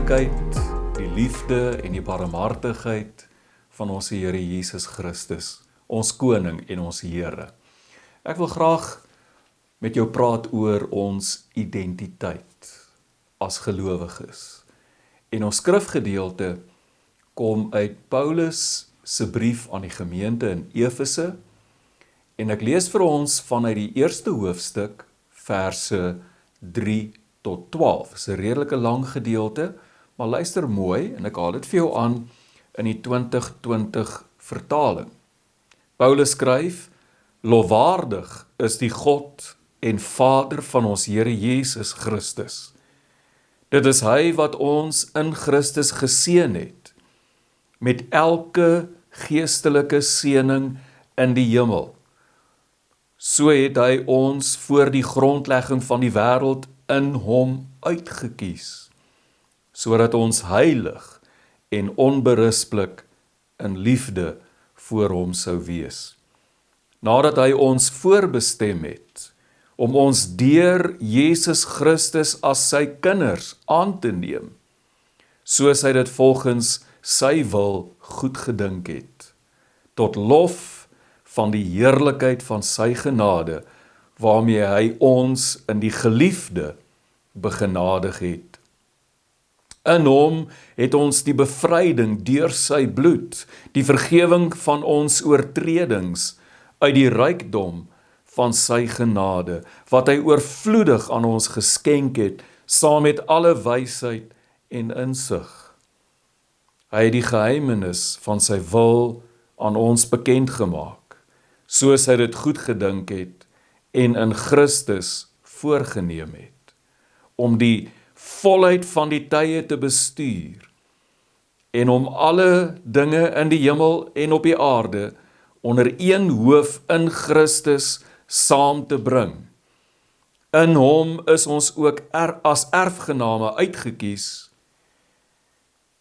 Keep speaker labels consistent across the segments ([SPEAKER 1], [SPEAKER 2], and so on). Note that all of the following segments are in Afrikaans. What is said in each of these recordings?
[SPEAKER 1] heerlikheid, die liefde en die barmhartigheid van ons Here Jesus Christus, ons Koning en ons Here. Ek wil graag met jou praat oor ons identiteit as gelowiges. En ons skrifgedeelte kom uit Paulus se brief aan die gemeente in Efese, en ek lees vir ons vanuit die eerste hoofstuk, verse 3 tot 12. Dit is 'n redelike lang gedeelte, maar luister mooi, en ek haal dit vir jou aan in die 2020 vertaling. Paulus skryf, lofwaardig is die God en Vader van ons Here Jesus Christus. Dit is hy wat ons in Christus geseën het, met elke geestelike seëning in die hemel. So het hy ons voor die grondlegging van die wêreld in hom uitgekies, sodat ons heilig en onberispelik in liefde voor hom sou wees. Nadat hy ons voorbestem het, om ons deur Jesus Christus as sy kinders aan te neem, soos hy dit volgens sy wil goed gedink het, tot lof van die heerlikheid van sy genade, waarmee hy ons in die geliefde begenadig het. In hom het ons die bevryding deur sy bloed, die vergewing van ons oortredings, uit die rykdom van sy genade, wat hy oorvloedig aan ons geskenk het, saam met alle wysheid en insig. Hy het die geheimenis van sy wil aan ons bekend gemaak, soos hy dit goed gedink het, en in Christus voorgeneem het, om die volheid van die tye te bestuur, en om alle dinge in die hemel en op die aarde, onder een hoof in Christus saam te bring. In hom is ons ook as erfgename uitgekies,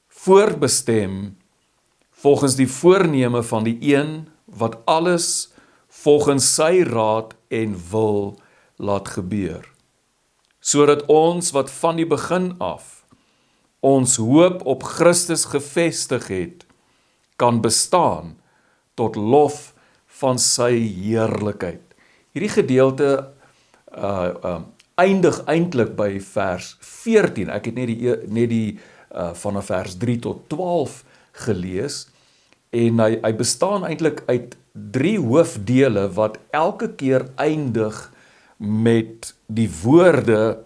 [SPEAKER 1] voorbestem, volgens die voorneme van die een, wat alles volgens sy raad en wil laat gebeur, sodat ons wat van die begin af ons hoop op Christus gevestig het, kan bestaan tot lof van sy heerlikheid. Hierdie gedeelte eindig eintlik by vers 14. Ek het net die vanaf vers 3 tot 12 gelees, en hy bestaan eintlik uit 3 hoofdele wat elke keer eindig met die woorde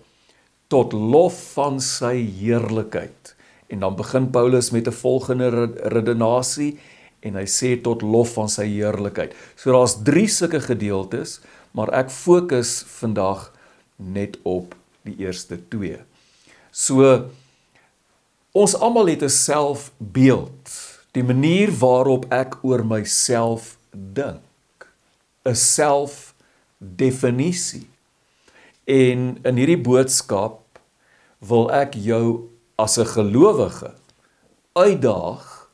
[SPEAKER 1] tot lof van sy heerlikheid. En dan begin Paulus met 'n volgende redenasie, en hy sê tot lof van sy heerlikheid. So daar's 3 sulke gedeeltes, maar ek fokus vandag net op die eerste 2. So, ons almal het 'n selfbeeld, die manier waarop ek oor myself dink, 'n selfdefinisie. En in hierdie boodskap wil ek jou as 'n gelowige uitdaag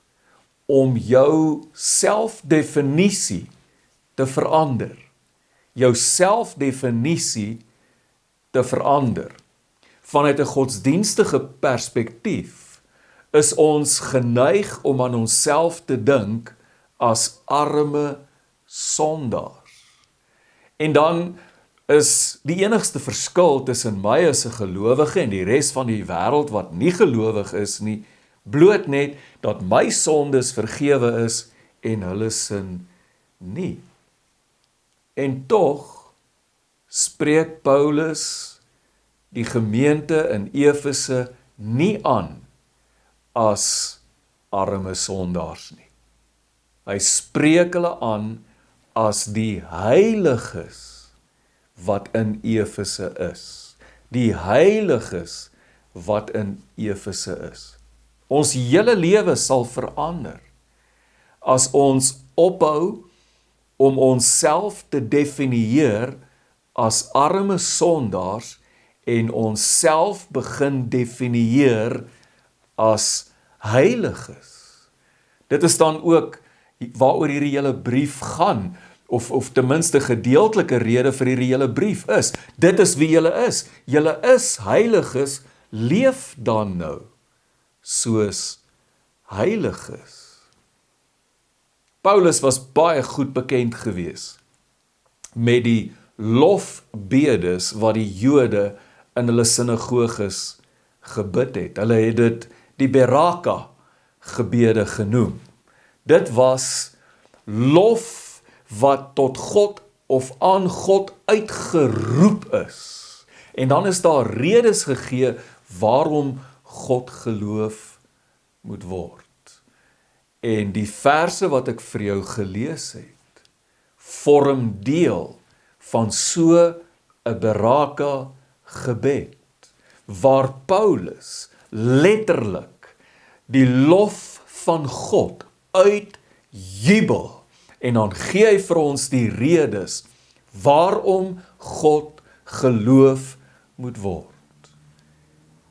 [SPEAKER 1] om jou selfdefinisie te verander. Jou selfdefinisie te verander. Vanuit 'n godsdienstige perspektief is ons geneig om aan onsself te dink as arme sondaars. En dan is die enigste verskil tussen my as 'n gelowige en die res van die wêreld wat nie gelowig is nie, bloot net dat my sondes vergewe is en hulle sin nie. En tog spreek Paulus die gemeente in Efese nie aan as arme sondaars nie. Hy spreek hulle aan as die heiliges wat in Efese is. Die heiliges wat in Efese is. Ons hele lewe sal verander as ons ophou om onsself te definieer as arme sondaars en onsself begin definieer as heiliges. Dit is dan ook waaroor hierdie hele brief gaan, of ten minste gedeeltelike rede vir hierdie hele brief is. Dit is wie julle is. Julle is heiliges, leef dan nou soos heilig is. Paulus was baie goed bekend gewees met die lofbedes wat die Jode in hulle sinagoges gebid het. Hulle het dit die Beraka gebede genoem. Dit was lof wat tot God of aan God uitgeroep is. En dan is daar redes gegee waarom God geloof moet word. En die verse wat ek vir jou gelees het, vorm deel van so 'n Beraka gebed, waar Paulus letterlik die lof van God uitjubel, en dan gee hy vir ons die redes waarom God geloof moet word.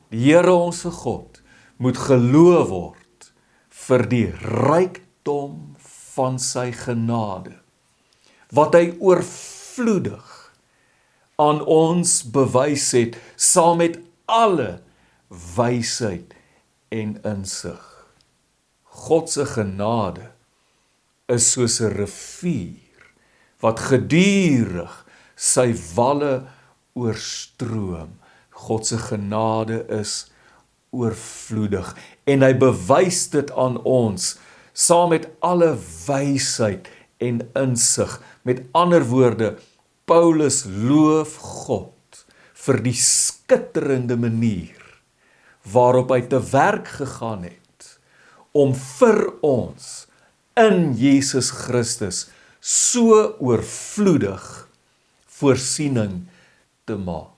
[SPEAKER 1] Die Here onse God moet geloof word vir die rykdom van sy genade, wat hy oorvloedig aan ons bewys het, saam met alle wysheid en insig. God se genade is soos 'n rivier, wat gedurig sy walle oorstroom. God se genade is oorvloedig, en hy bewys dit aan ons, saam met alle wysheid en insig. Met ander woorde, Paulus loof God vir die skitterende manier waarop hy te werk gegaan het om vir ons in Jesus Christus so oorvloedig voorsiening te maak.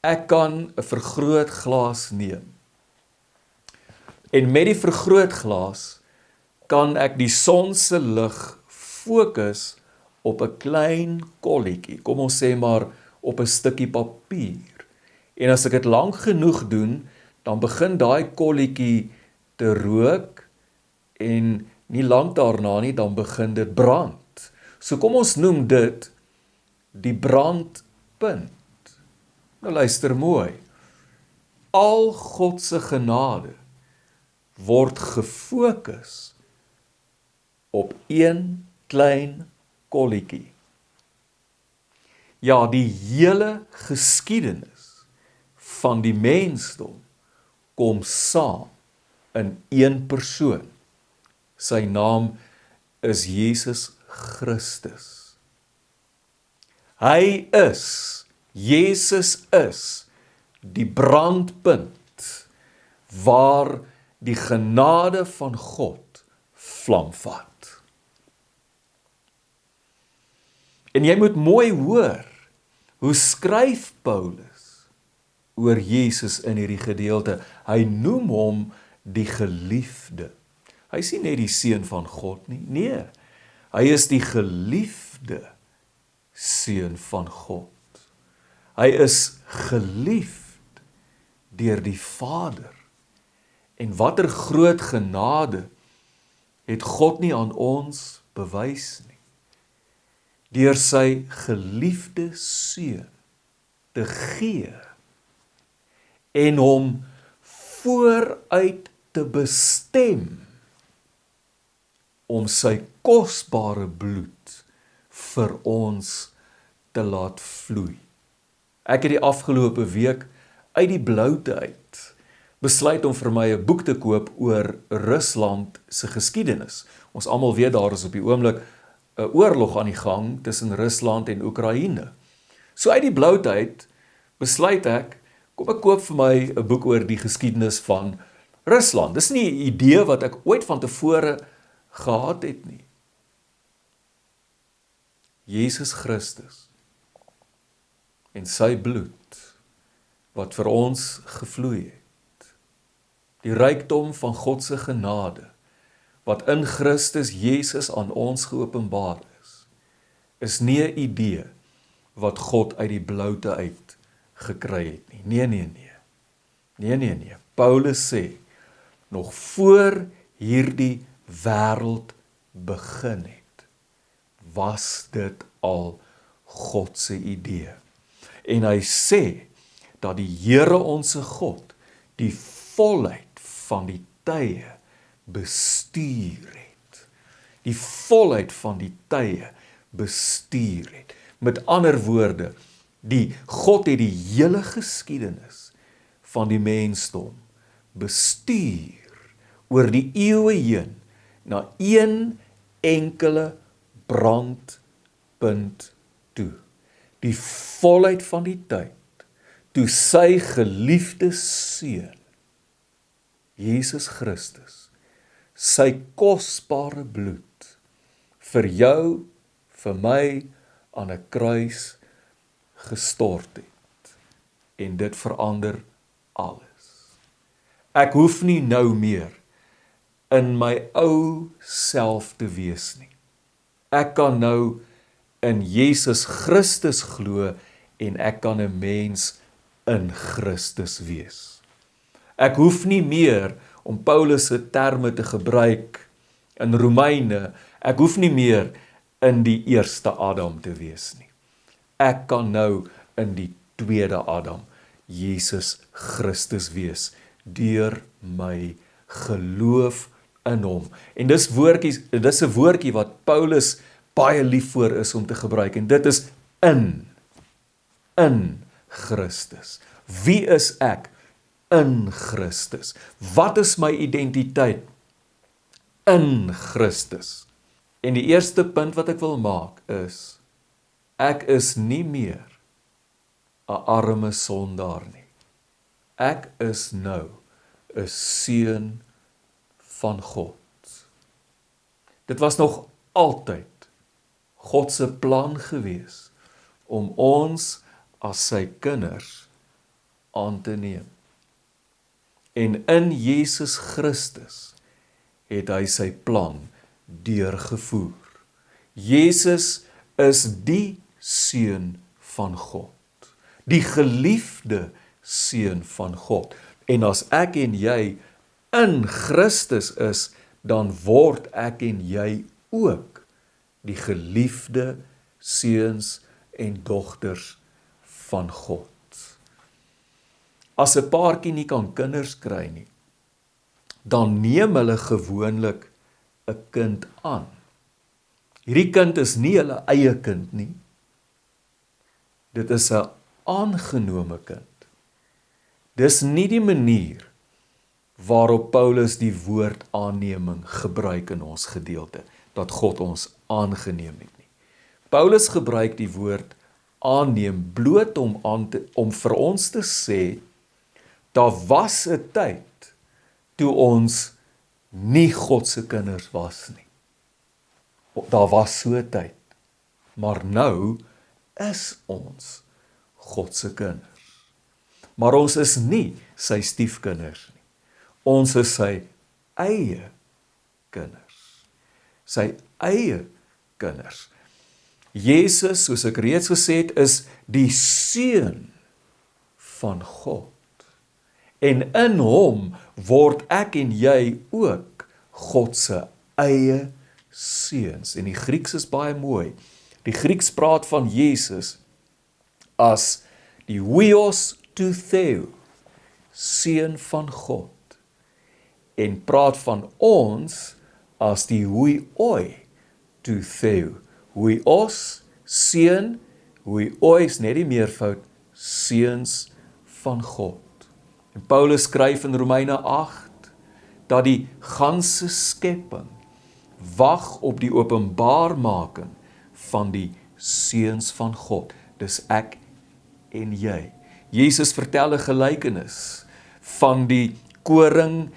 [SPEAKER 1] Ek kan 'n vergrootglas neem, en met die vergrootglas kan ek die son se lig fokus op 'n klein kolletjie, kom ons sê maar op 'n stukkie papier. En as ek dit lank genoeg doen, dan begin daai kolletjie te rook, en nie lank daarna nie, dan begin dit brand. So kom ons noem dit die brandpunt. Nou luister mooi. Al God se genade word gefokus op een klein kolletjie. Ja, die hele geskiedenis van die mensdom kom saam in een persoon. Sy naam is Jesus Christus. Hy is, Jesus is, die brandpunt waar die genade van God vlam vat. En jy moet mooi hoor, hoe skryf Paulus oor Jesus in hierdie gedeelte? Hy noem hom die geliefde. Hy is nie net die seun van God nie, nee, hy is die geliefde seun van God. Hy is geliefd deur die Vader. En watter groot genade het God nie aan ons bewys nie, deur sy geliefde seun te gee en hom vooruit te bestem om sy kosbare bloed vir ons te laat vloei. Ek het die afgelope week uit die bloute uit besluit om vir my 'n boek te koop oor Rusland se geskiedenis. Ons almal weet daar is op die oomblik 'n oorlog aan die gang tussen Rusland en Oekraïne. So uit die bloute uit besluit ek, kom ek koop vir my 'n boek oor die geskiedenis van Rusland. Dis nie 'n idee wat ek ooit van tevore gehad het nie. Jesus Christus en sy bloed wat vir ons gevloei het. Die rykdom van God se genade wat in Christus Jesus aan ons geopenbaar is nie 'n idee wat God uit die bloute uit gekry het nie. Nee. Paulus sê, nog voor hierdie wêreld begin het, was dit al God se idee. En hy sê dat die Here onse God die volheid van die tye bestuur het. Die volheid van die tye bestuur het. Met ander woorde, God het die hele geskiedenis van die mensdom bestuur oor die eeue heen na een enkele brandpunt toe. Die volheid van die tyd, toe sy geliefde seun, Jesus Christus, sy kosbare bloed, vir jou, vir my, aan 'n kruis gestort het. En dit verander alles. Ek hoef nie nou meer in my ou self te wees nie. Ek kan nou in Jesus Christus glo en ek kan 'n mens in Christus wees. Ek hoef nie meer, om Paulus se terme te gebruik in Romeine, ek hoef nie meer in die eerste Adam te wees nie. Ek kan nou in die tweede Adam, Jesus Christus wees, deur my geloof in hom. En dis 'n woordjie wat Paulus baie lief voor is om te gebruik, en dit is in Christus. Wie is ek? In Christus. Wat is my identiteit? In Christus. En die eerste punt wat ek wil maak is, ek is nie meer 'n arme sondaar nie. Ek is nou 'n seun van God. Dit was nog altyd God se plan gewees om ons as sy kinders aan te neem. En in Jesus Christus het hy sy plan deurgevoer. Jesus is die seun van God, die geliefde seun van God. En as ek en jy in Christus is, dan word ek en jy ook die geliefde seuns en dogters van God. As 'n paartjie nie kan kinders kry nie, dan neem hulle gewoonlik 'n kind aan. Hierdie kind is nie hulle eie kind nie. Dit is 'n aangenome kind. Dis nie die manier waarop Paulus die woord aanneming gebruik in ons gedeelte, dat God ons aangeneem het nie. Paulus gebruik die woord aanneem bloot om vir ons te sê, daar was 'n tyd toe ons nie God se kinders was nie. Daar was so 'n tyd, maar nou is ons God se kinders. Maar ons is nie sy stiefkinders nie. Ons is sy eie kinders. Sy eie kinders. Jesus, soos ek reeds gesê het, is die seun van God. En in hom word ek en jy ook God se eie seuns. En die Grieks is baie mooi. Die Grieks praat van Jesus as die huios tou Theou, seun van God. En praat van ons as die huioi tou Theou. Huios, seun, huioi is net die meervoud, seuns van God. En Paulus skryf in Romeine 8, dat die ganse skepping wag op die openbaarmaking van die seuns van God. Dis ek en jy. Jesus vertel 'n gelykenis van die koring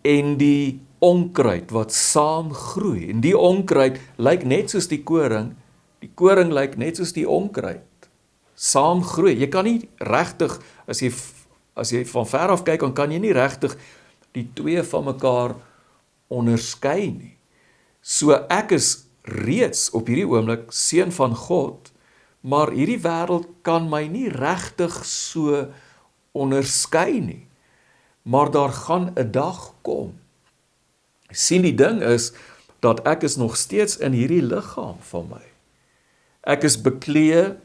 [SPEAKER 1] en die onkruid wat saam groei. En die onkruid lyk net soos die koring lyk net soos die onkruid. Saam groei. Jy kan nie regtig, as jy van ver af kyk, dan kan jy nie regtig die twee van mekaar onderskei nie. So ek is reeds op hierdie oomblik seun van God, maar hierdie wêreld kan my nie regtig so onderskei nie. Maar daar gaan 'n dag kom. Sien, die ding is, dat ek is nog steeds in hierdie liggaam van my. Ek is bekleed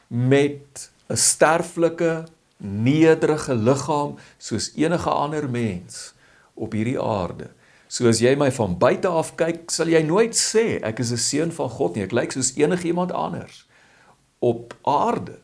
[SPEAKER 1] met 'n sterflike nederige liggaam soos enige ander mens op hierdie aarde. So as jy my van buite af kyk, sal jy nooit sê, ek is 'n seun van God nie, ek lyk soos enige iemand anders op aarde.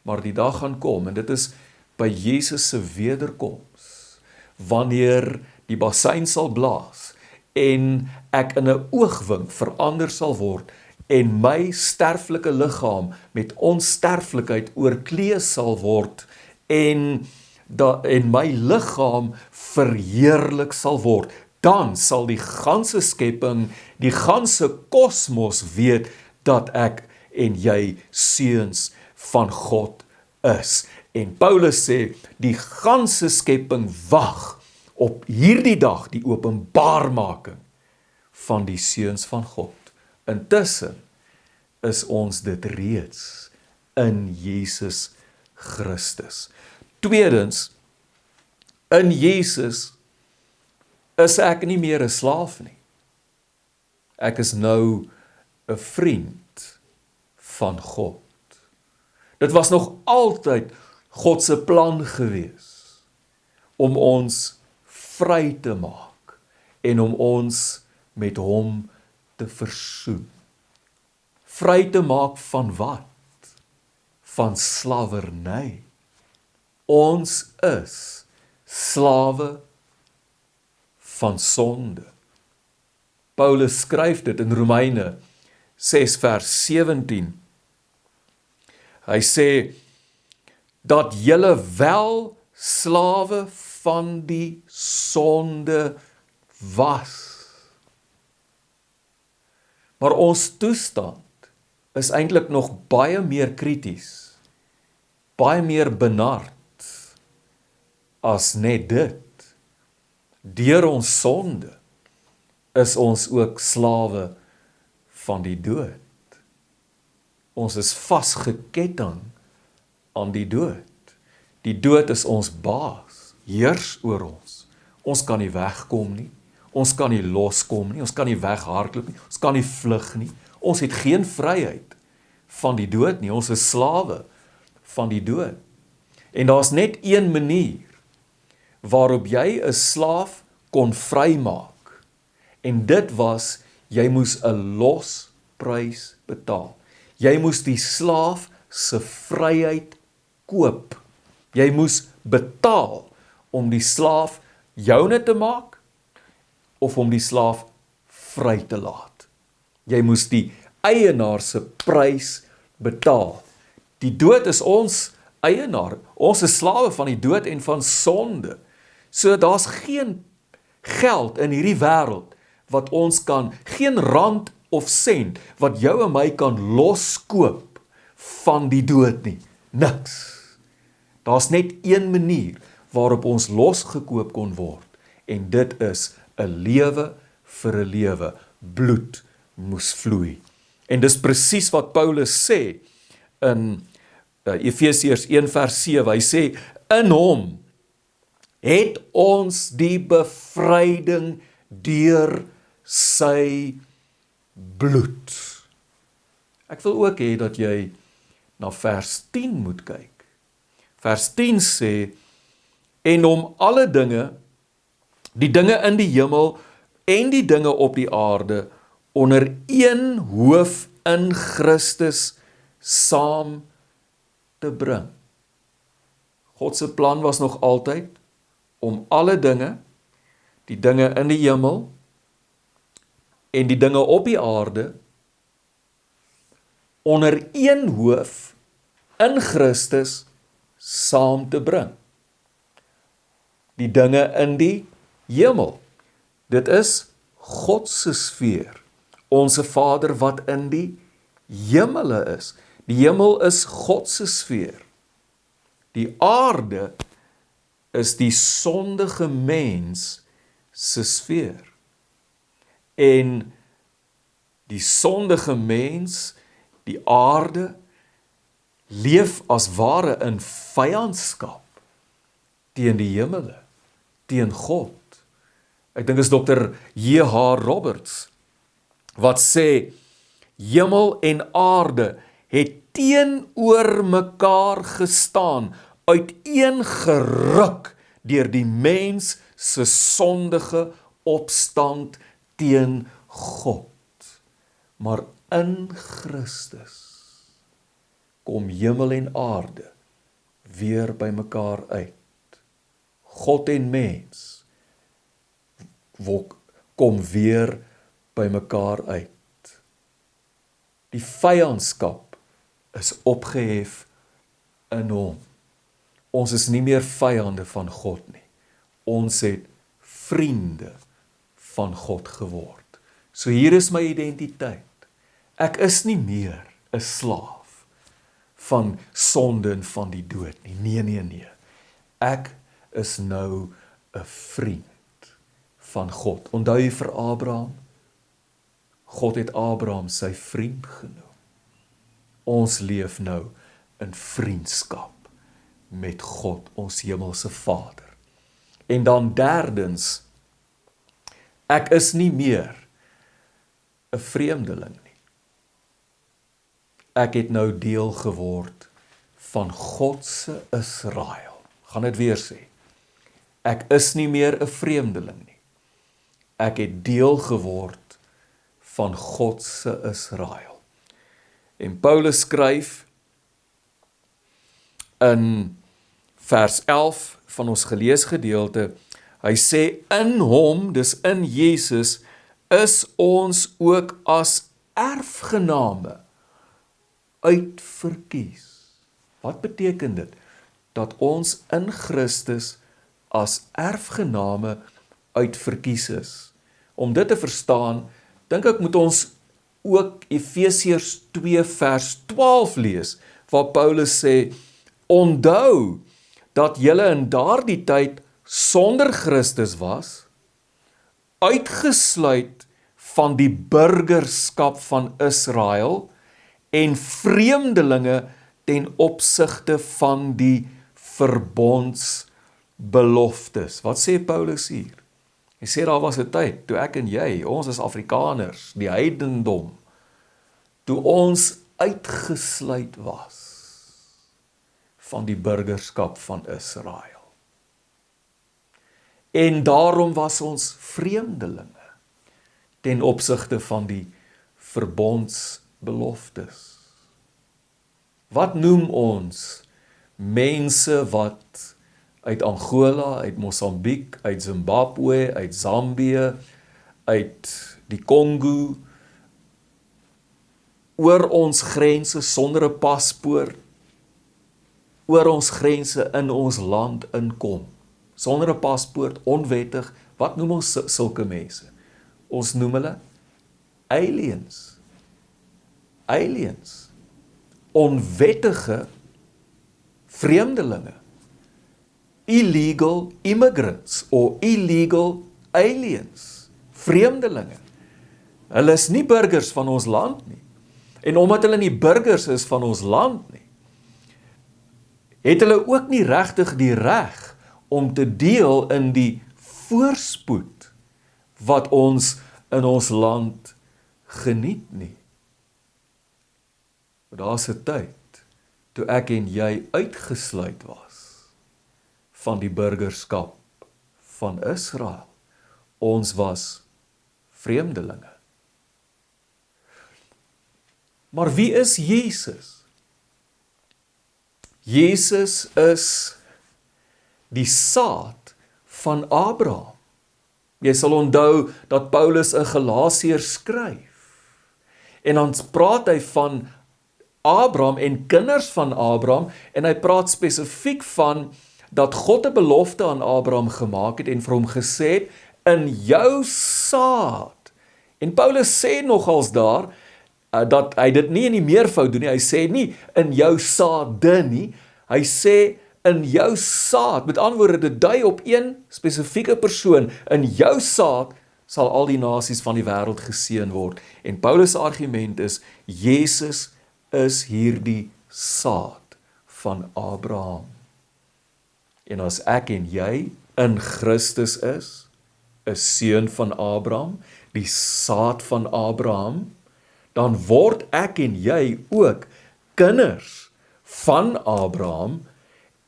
[SPEAKER 1] Maar die dag gaan kom, en dit is by Jesus se wederkoms, wanneer die basuin sal blaas, en ek in 'n oogwink verander sal word, en my sterflike liggaam met onsterflikheid oorklee sal word, en my liggaam verheerlik sal word, dan sal die ganse skepping, die ganse kosmos weet, dat ek en jy seuns van God is. En Paulus sê, die ganse skepping wag op hierdie dag, die openbaarmaking van die seuns van God. Intussen is ons dit reeds in Jesus Christus. Tweedens, in Jesus is ek nie meer 'n slaaf nie. Ek is nou 'n vriend van God. Dit was nog altyd God se plan gewees om ons vry te maak en om ons met hom te versoen. Vry te maak van wat? Van slawerny. Ons is slawe van sonde. Paulus skryf dit in Romeine 6 vers 17. Hy sê, dat julle wel slawe van die sonde was. Maar ons toestand is eintlik nog baie meer krities, baie meer benard as net dit. Deur ons sonde is ons ook slawe van die dood. Ons is vasgeketting aan die dood. Die dood is ons baas, heers oor ons. Ons kan nie wegkom nie, ons kan nie loskom nie, ons kan nie weghardloop nie, ons kan nie vlug nie. Ons het geen vryheid van die dood nie, ons is slawe van die dood. En daar's net een manier waarop jy 'n slaaf kon vrymaak. En dit was, jy moes 'n losprys betaal. Jy moes die slaaf se vryheid koop. Jy moes betaal om die slaaf joune te maak of om die slaaf vry te laat. Jy moes die eienaar se prys betaal. Die dood is ons eienaar. Ons is slawe van die dood en van sonde. So daar's geen geld in hierdie wêreld wat ons kan, geen rand of sent wat jou en my kan loskoop van die dood nie. Niks. Daar's net een manier waarop ons losgekoop kon word, en dit is 'n lewe vir 'n lewe. Bloed moes vloei. En dis presies wat Paulus sê in Efesiërs 1 vers 7. Hy sê, in hom het ons die bevryding deur sy bloed. Ek wil ook hê dat jy na vers 10 moet kyk. Vers 10 sê, en om alle dinge, die dinge in die hemel en die dinge op die aarde, onder een hoof in Christus saam te bring. God se plan was nog altyd om alle dinge, die dinge in die hemel en die dinge op die aarde, onder een hoof in Christus saam te bring. Die dinge in die hemel, dit is God se sfeer, onse Vader wat in die hemele is. Die hemel is God se sfeer. Die aarde is die sondige mens se sfeer. En die sondige mens, die aarde, leef as ware in vyandskap teen die hemele, teen God. Ek dink is Dr. J.H. Roberts wat sê, hemel en aarde het teenoor mekaar gestaan uiteengeruk deur die mens se sondige opstand teen God. Maar in Christus kom hemel en aarde weer by mekaar uit. God en mens kom weer by mekaar uit. Die vyandskap is opgehef in hom. Ons is nie meer vyande van God nie. Ons het vriende van God geword. So hier is my identiteit. Ek is nie meer 'n slaaf van sonde en van die dood nie. Nee. Ek is nou 'n vriend van God. Onthou jy vir Abraham? God het Abraham sy vriend genoem. Ons leef nou in vriendskap met God, ons hemelse Vader. En dan derdens, ek is nie meer 'n vreemdeling nie. Ek het nou deel geword van God se Israel. Gaan dit weer sê. Ek is nie meer 'n vreemdeling nie. Ek het deel geword van God se Israel. En Paulus skryf in vers 11 van ons geleesgedeelte, hy sê, in hom, dis in Jesus, is ons ook as erfgename uitverkies. Wat beteken dit? Dat ons in Christus as erfgename uitverkies is. Om dit te verstaan, dink ek moet ons ook Efesiërs 2 vers 12 lees, waar Paulus sê, onthou dat julle in daardie tyd sonder Christus was, uitgesluit van die burgerskap van Israel en vreemdelinge ten opsigte van die verbondsbeloftes. Wat sê Paulus hier? Hy sê daar was 'n tyd, toe ek en jy, ons as Afrikaners, die heidendom, toe ons uitgesluit was van die burgerskap van Israel. En daarom was ons vreemdelinge ten opsigte van die verbondsbeloftes. Wat noem ons mense wat uit Angola, uit Mosambiek, uit Zimbabwe, uit Zambië, uit die Kongo, oor ons grense sonder 'n paspoort, oor ons grense in ons land inkom, sonder 'n paspoort, onwettig, wat noem ons sulke mense? Ons noem hulle aliens. Aliens. Onwettige vreemdelinge. Illegal immigrants or illegal aliens. Vreemdelinge. Hulle is nie burgers van ons land nie. En omdat hulle nie burgers is van ons land nie, het hulle ook nie regtig die reg om te deel in die voorspoed wat ons in ons land geniet nie. Daar's 'n tyd toe ek en jy uitgesluit was van die burgerskap van Israel. Ons was vreemdelinge. Maar wie is Jesus? Jesus is die saad van Abraham. Jy sal onthou dat Paulus in Galasiërs skryf. En dan praat hy van Abraham en kinders van Abraham, en hy praat spesifiek van dat God 'n belofte aan Abraham gemaak het en vir hom gesê het, in jou saad. En Paulus sê nogals daar, dat hy dit nie in die meervoud doen nie, hy sê nie in jou saade nie, hy sê in jou saad, met ander woorde, dit dui op een spesifieke persoon, in jou saad sal al die nasies van die wêreld geseën word. En Paulus' argument is, Jesus is hierdie saad van Abraham. En as ek en jy in Christus is, 'n seun van Abraham, die saad van Abraham, dan word ek en jy ook kinders van Abraham,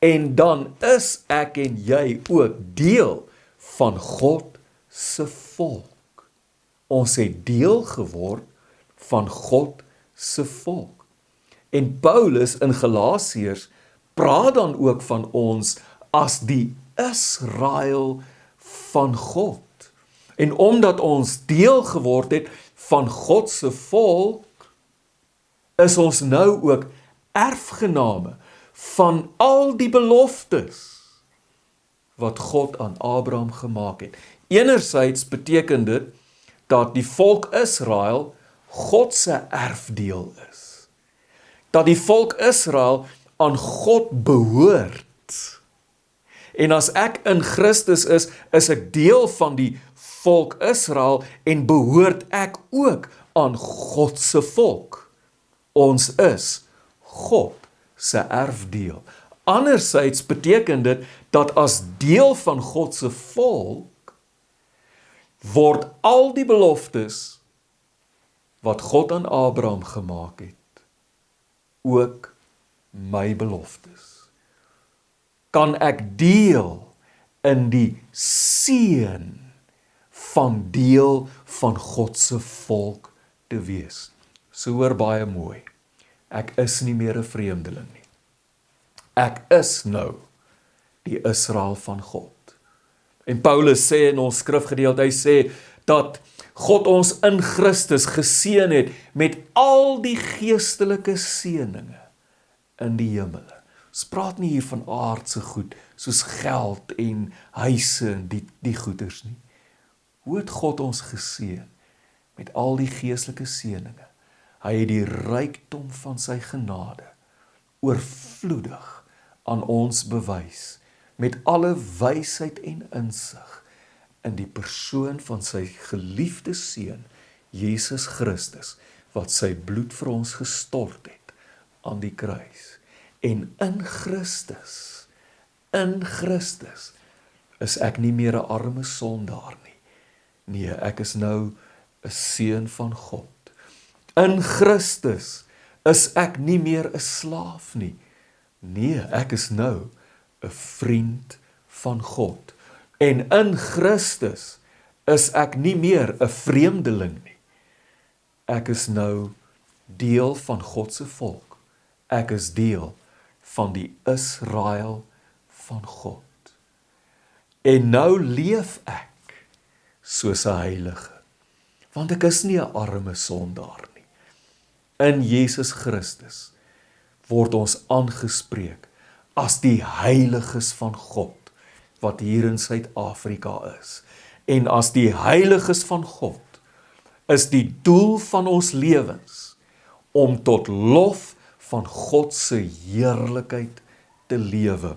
[SPEAKER 1] En dan is ek en jy ook deel van God se volk. Ons het deel geword van God se volk. En Paulus in Galasiërs praat dan ook van ons as die Israel van God. En omdat ons deel geword het van God se volk, is ons nou ook erfgename van al die beloftes wat God aan Abraham gemaak het. Enerzijds beteken dit dat die volk Israel God se erfdeel is. Dat die volk Israel aan God behoort. En as ek in Christus is ek deel van die volk Israel en behoort ek ook aan God se volk. Ons is God se erfdeel. Anderzijds beteken dit dat as deel van God se volk word al die beloftes wat God aan Abraham gemaak het, ook my beloftes. Kan ek deel in die seën van deel van God se volk te wees. So hoor baie mooi, ek is nie meer 'n vreemdeling nie. Ek is nou die Israel van God. En Paulus sê in ons skrifgedeelte, hy sê dat God ons in Christus geseën het met al die geestelike seëninge in die hemele. Ons praat nie hier van aardse goed, soos geld en huise en die goeders nie. Hoe het God ons geseën met al die geestelike seëninge? Hy het die rykdom van sy genade oorvloedig aan ons bewys, met alle wysheid en insig, in die persoon van sy geliefde seun, Jesus Christus, wat sy bloed vir ons gestort het aan die kruis. En in Christus is ek nie meer 'n arme sondaar nie. Nee, ek is nou 'n seun van God. In Christus is ek nie meer 'n slaaf nie. Nee, ek is nou 'n vriend van God. En in Christus is ek nie meer 'n vreemdeling nie. Ek is nou deel van God se volk. Ek is deel van die Israel van God. En nou leef ek soos 'n heilige, want ek is nie 'n arme sondaar nie. In Jesus Christus word ons aangespreek as die heiliges van God, wat hier in Suid-Afrika is. En as die heiliges van God, is die doel van ons lewens, om tot lof van God se heerlikheid te lewe.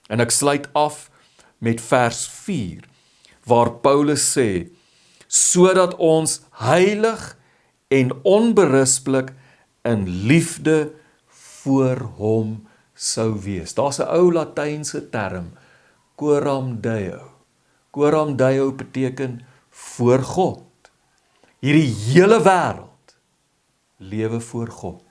[SPEAKER 1] En ek sluit af met vers 4, waar Paulus sê, sodat ons heilig en onberispelik in liefde voor hom sou wees. Daar's 'n ou Latynse term, coram Deo. Coram Deo beteken voor God. Hierdie hele wêreld lewe voor God.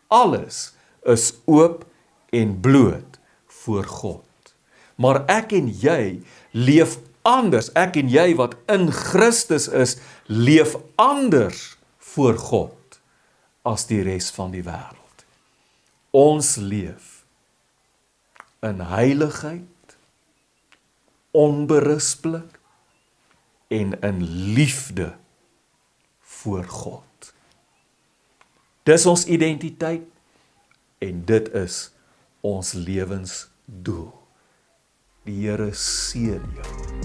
[SPEAKER 1] Alles is oop en bloot voor God. Maar ek en jy leef anders. Ek en jy wat in Christus is, leef anders voor God as die res van die wêreld. Ons leef in heiligheid, onberispelik en in liefde voor God. Dis ons identiteit en dit is ons lewensdoel. Die Here seën jou.